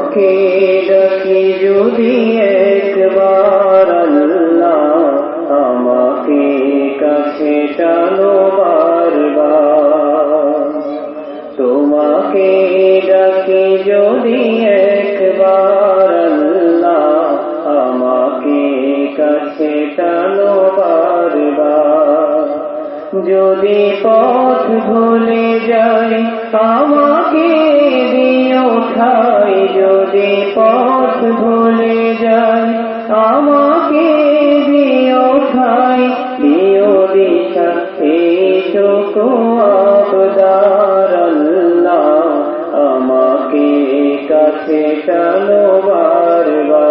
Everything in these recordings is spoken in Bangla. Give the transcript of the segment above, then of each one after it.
তোমাকে ডাকি যদি একবার আল্লাহ, আমাকে কাছে টানো বারবার। তোমাকে ডাকি যদি একবার আল্লাহ, আমাকে কাছে টানো বারবার। যদি পথ ভুলে যাই আমাকে দিও ঠাই, যদি পথ ভুলে যাই আমাকে দিও ঠাই, দিও দিশা এইটুকু আবদার আল্লাহ, আমাকে কাছে টানো বারবার।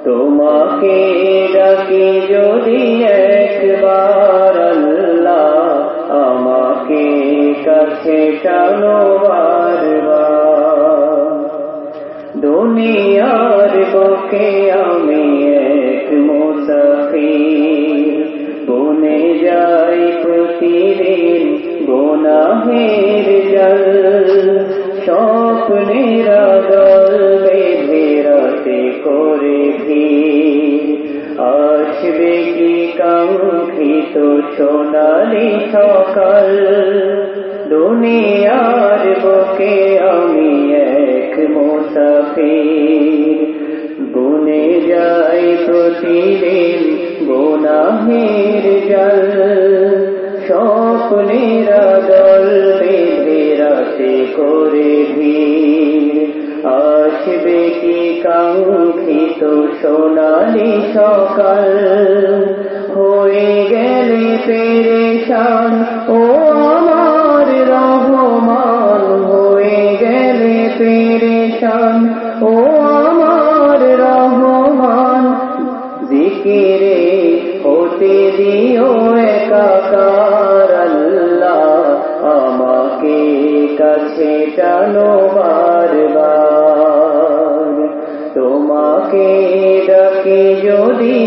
তোমাকে ডাকি যদি একবার আল্লাহ, আমাকে কাছে টানো বারবার। দুনিয়ার বুকে আমি এক মুসাফির, বনে যাই প্রতিদিন গুনাহের জাল। স্বপ্নের দল বেঁধে রাতে করে ভিড়, আসবে কি কাঙ্ক্ষিত সোনালি সকাল। দুনিয়ার বুকে আমি এক মুসাফির, বনে যাই প্রতিদিন গুনাহের জাল। স্বপ্নের দল বেঁধে রাতে করে ভিড়, আসবে কি কাঙ্ক্ষিত সোনালি সকাল। হয়ে গেলে পেরেশান ও আমার রহমান, হয়ে গেলে পেরেশান ও আমার রহমান। জিকিরে হতে দিও একাকার আল্লাহ, আমাকে কাছে টানো বারবার। তোমাকে ডাকি যদি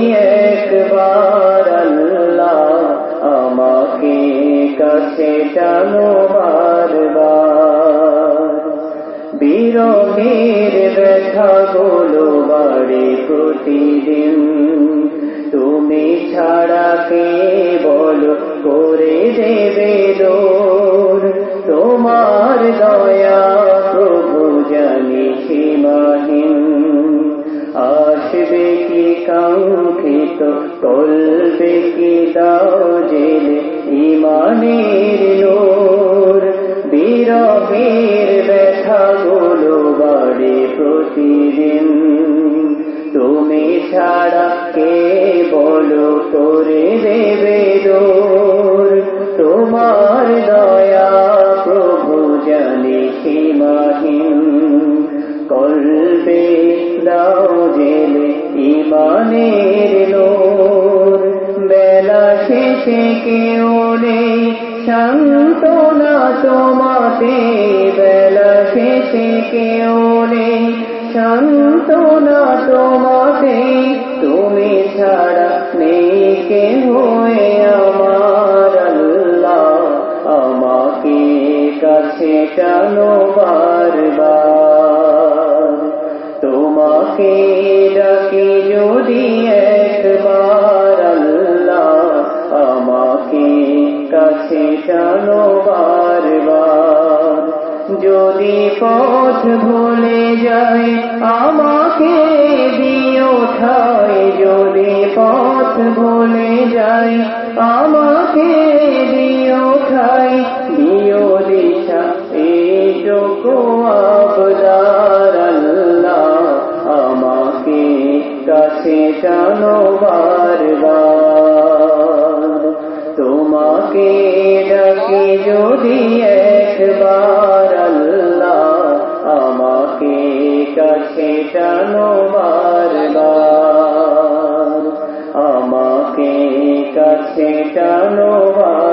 একবার আল্লাহ, আমাকে কাছে টানো বারবার। বিরহের ব্যথাগুলো বাড়ে প্রতিদিন, তুমি ছাড়া কে বলো করে দেবে দূর। তোমার দয়া প্রভু জানি সীমাহীন, আসবে কি কাঙ্ক্ষিত কলবে কি দাও জেলে ইমানের নূর। বিরহের ব্যথাগুলো বাড়ে প্রতিদিন, তুমি ছাড়া কে বলো করে দেবে দূর। তোমার দয়া প্রভু জানি সীমাহীন, কলবে দাও জেলে ইমানের নূর। বেলা শেষে কেউ নেই সান্ত্বনা তোমাতে, বেলা শেষে কেউ নেই সান্ত্বনা তোমাতে। তুমি ছাড়া নেই কেহ আমার আল্লাহ, আমাকে কাছে টানো বারবার। তোমাকে ডাকি যদি একবার আল্লাহ, আমাকে কাছে টানো বারবার। যদি পথ ভুলে যাই আমাকে দিও ঠাই, যদি পথ ভুলে যাই আমাকে দিও ঠাই, দিও দিশা এইটুকু আবদার আল্লাহ, আমাকে কাছে টানো বারবার। তোমাকে ডাকি যদি একবার আল্লাহ, আমাকে কাছে টানো বারবার, আমাকে কাছে টানো বারবার।